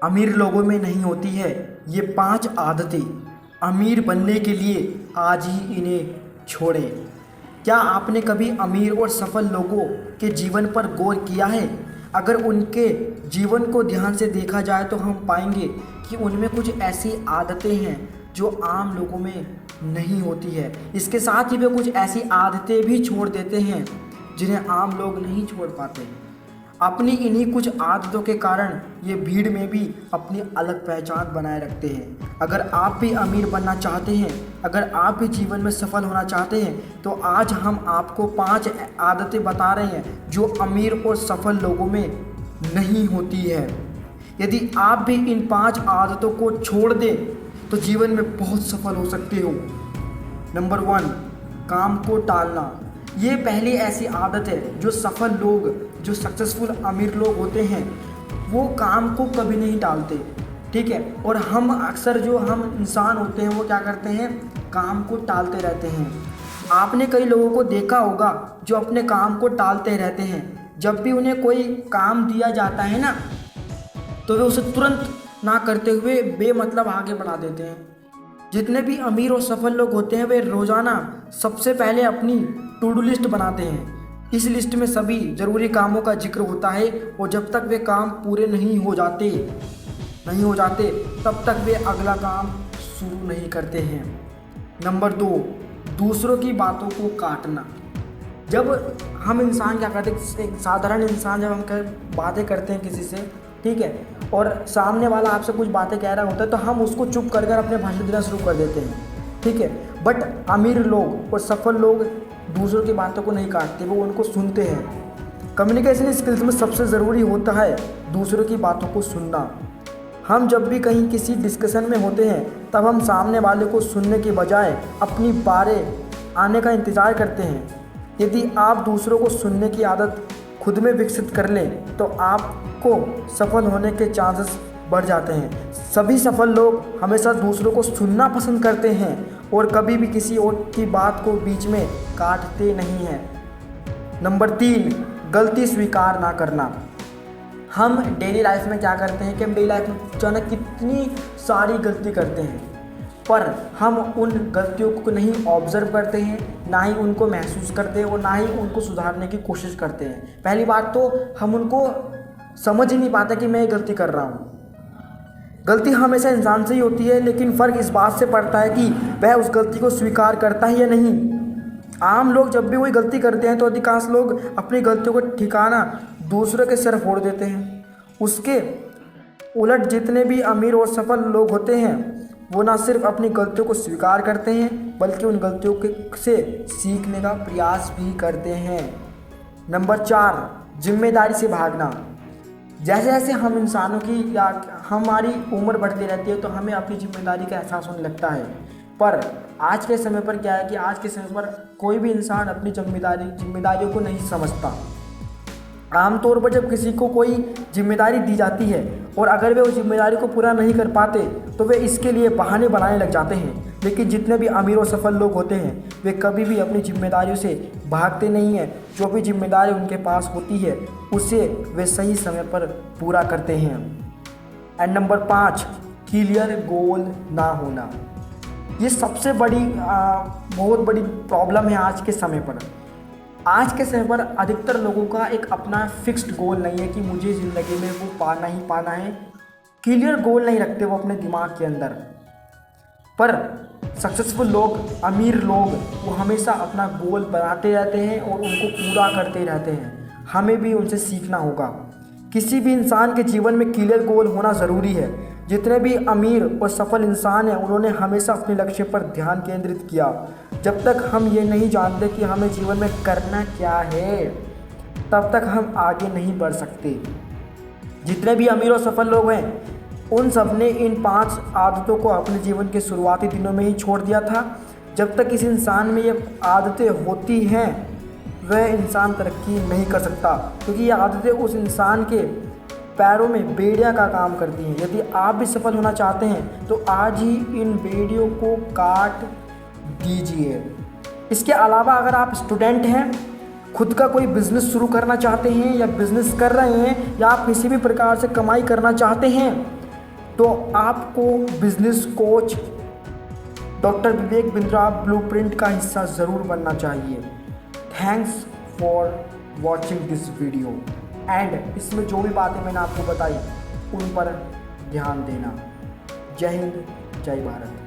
अमीर लोगों में नहीं होती है। ये 5 आदतें अमीर बनने के लिए आज ही इन्हें छोड़ें। क्या आपने कभी अमीर और सफल लोगों के जीवन पर गौर किया है? अगर उनके जीवन को ध्यान से देखा जाए तो हम पाएंगे कि उनमें कुछ ऐसी आदतें हैं जो आम लोगों में नहीं होती है। इसके साथ ही वे कुछ ऐसी आदतें भी छोड़ देते हैं जिन्हें आम लोग नहीं छोड़ पाते। अपनी इन्हीं कुछ आदतों के कारण ये भीड़ में भी अपनी अलग पहचान बनाए रखते हैं। अगर आप भी अमीर बनना चाहते हैं, अगर आप भी जीवन में सफल होना चाहते हैं, तो आज हम आपको 5 आदतें बता रहे हैं जो अमीर और सफल लोगों में नहीं होती है। यदि आप भी इन 5 आदतों को छोड़ दें तो जीवन में बहुत सफल हो सकते हो। नंबर 1, काम को टालना। ये पहली ऐसी आदत है जो सफल लोग, जो सक्सेसफुल अमीर लोग होते हैं, वो काम को कभी नहीं टालते, ठीक है। और हम अक्सर जो हम इंसान होते हैं वो क्या करते हैं, काम को टालते रहते हैं। आपने कई लोगों को देखा होगा जो अपने काम को टालते रहते हैं। जब भी उन्हें कोई काम दिया जाता है ना, तो वे उसे तुरंत ना करते हुए बेमतलब आगे बढ़ा देते हैं। जितने भी अमीर और सफल लोग होते हैं वे रोज़ाना सबसे पहले अपनी टू डू लिस्ट बनाते हैं। इस लिस्ट में सभी ज़रूरी कामों का जिक्र होता है और जब तक वे काम पूरे नहीं हो जाते तब तक वे अगला काम शुरू नहीं करते हैं। नंबर 2, दूसरों की बातों को काटना। जब हम इंसान क्या करते हैं, एक साधारण इंसान जब हम बातें करते हैं किसी से, ठीक है, और सामने वाला आपसे कुछ बातें कह रहा होता है तो हम उसको चुप कर अपने भाषण देना शुरू कर देते हैं, ठीक है। बट अमीर लोग और सफल लोग दूसरों की बातों को नहीं काटते, वो उनको सुनते हैं। कम्युनिकेशन स्किल्स में सबसे ज़रूरी होता है दूसरों की बातों को सुनना। हम जब भी कहीं किसी डिस्कशन में होते हैं तब हम सामने वाले को सुनने के बजाय अपनी बारे आने का इंतज़ार करते हैं। यदि आप दूसरों को सुनने की आदत खुद में विकसित कर लें तो आपको सफल होने के चांसेस बढ़ जाते हैं। सभी सफल लोग हमेशा दूसरों को सुनना पसंद करते हैं और कभी भी किसी और की बात को बीच में काटते नहीं हैं। नंबर 3, गलती स्वीकार ना करना। हम डेली लाइफ में क्या करते हैं कि हम डेली लाइफ में जाने कितनी सारी गलती करते हैं, पर हम उन गलतियों को नहीं ऑब्जर्व करते हैं, ना ही उनको महसूस करते हैं और ना ही उनको सुधारने की कोशिश करते हैं। पहली बात तो हम उनको समझ ही नहीं पाते कि मैं ये गलती कर रहा हूँ। गलती हमेशा इंसान से ही होती है, लेकिन फ़र्क इस बात से पड़ता है कि वह उस गलती को स्वीकार करता है या नहीं। आम लोग जब भी वही गलती करते हैं तो अधिकांश लोग अपनी गलतियों को ठिकाना दूसरों के सिर फोड़ देते हैं। उसके उलट जितने भी अमीर और सफल लोग होते हैं वो ना सिर्फ अपनी गलतियों को स्वीकार करते हैं बल्कि उन गलतियों से सीखने का प्रयास भी करते हैं। नंबर 4, जिम्मेदारी से भागना। जैसे जैसे हम इंसानों की या हमारी उम्र बढ़ती रहती है तो हमें अपनी जिम्मेदारी का एहसास होने लगता है, पर आज के समय पर क्या है कि आज के समय पर कोई भी इंसान अपनी जिम्मेदारियों को नहीं समझता। आमतौर पर जब किसी को कोई जिम्मेदारी दी जाती है और अगर वे उस जिम्मेदारी को पूरा नहीं कर पाते तो वे इसके लिए बहाने बनाने लग जाते हैं। लेकिन जितने भी अमीर और सफल लोग होते हैं वे कभी भी अपनी जिम्मेदारियों से भागते नहीं हैं। जो भी जिम्मेदारी उनके पास होती है उसे वे सही समय पर पूरा करते हैं। एंड नंबर 5, क्लियर गोल ना होना। ये सबसे बड़ी बहुत बड़ी प्रॉब्लम है आज के समय पर। आज के समय पर अधिकतर लोगों का एक अपना फिक्स्ड गोल नहीं है कि मुझे ज़िंदगी में वो पाना ही पाना है। क्लियर गोल नहीं रखते वो अपने दिमाग के अंदर। पर सक्सेसफुल लोग, अमीर लोग, वो हमेशा अपना गोल बनाते रहते हैं और उनको पूरा करते रहते हैं। हमें भी उनसे सीखना होगा। किसी भी इंसान के जीवन में क्लियर गोल होना ज़रूरी है। जितने भी अमीर और सफल इंसान हैं उन्होंने हमेशा अपने लक्ष्य पर ध्यान केंद्रित किया। जब तक हम ये नहीं जानते कि हमें जीवन में करना क्या है तब तक हम आगे नहीं बढ़ सकते। जितने भी अमीर और सफल लोग हैं उन सब ने इन 5 आदतों को अपने जीवन के शुरुआती दिनों में ही छोड़ दिया था। जब तक इस इंसान में ये आदतें होती हैं वह इंसान तरक्की नहीं कर सकता, क्योंकि ये आदतें उस इंसान के पैरों में बेड़ियाँ का काम करती हैं। यदि आप भी सफल होना चाहते हैं तो आज ही इन बेड़ियों को काट दीजिए। इसके अलावा अगर आप स्टूडेंट हैं, खुद का कोई बिज़नेस शुरू करना चाहते हैं या बिज़नेस कर रहे हैं या आप किसी भी प्रकार से कमाई करना चाहते हैं तो आपको business coach doctor Vivek Bindra blueprint का हिस्सा ज़रूर बनना चाहिए। Thanks for watching this video and इसमें जो भी बातें मैंने आपको बताई उन पर ध्यान देना। जय हिंद, जय भारत।